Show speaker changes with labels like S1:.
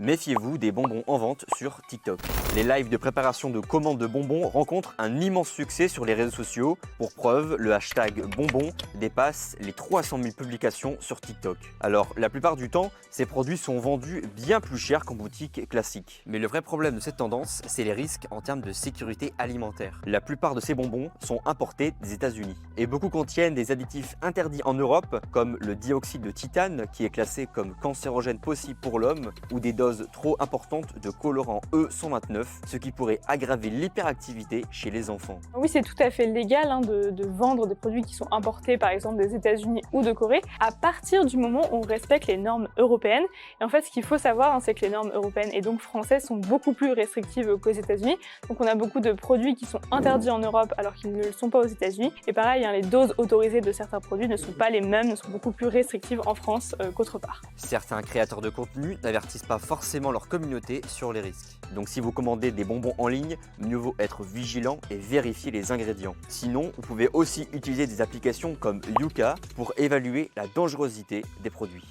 S1: Méfiez-vous des bonbons en vente sur TikTok. Les lives de préparation de commandes de bonbons rencontrent un immense succès sur les réseaux sociaux. Pour preuve, le hashtag bonbon dépasse les 300 000 publications sur TikTok. Alors, la plupart du temps, ces produits sont vendus bien plus cher qu'en boutique classique. Mais le vrai problème de cette tendance, c'est les risques en termes de sécurité alimentaire. La plupart de ces bonbons sont importés des États-Unis et beaucoup contiennent des additifs interdits en Europe, comme le dioxyde de titane qui est classé comme cancérogène possible pour l'homme, ou des doses trop importantes de colorant E129, ce qui pourrait aggraver l'hyperactivité chez les enfants.
S2: Oui, c'est tout à fait légal de vendre des produits qui sont importés par exemple des États-Unis ou de Corée à partir du moment où on respecte les normes européennes. Et en fait, ce qu'il faut savoir, c'est que les normes européennes et donc françaises sont beaucoup plus restrictives qu'aux États-Unis. Donc on a beaucoup de produits qui sont interdits en Europe alors qu'ils ne le sont pas aux États-Unis. Et pareil, les doses autorisées de certains produits ne sont pas les mêmes, ne sont beaucoup plus restrictives en France qu'autre part.
S1: Certains créateurs de contenu n'avertissent pas forcément leur communauté sur les risques. Donc si vous commandez des bonbons en ligne, mieux vaut être vigilant et vérifier les ingrédients. Sinon, vous pouvez aussi utiliser des applications comme Yuka pour évaluer la dangerosité des produits.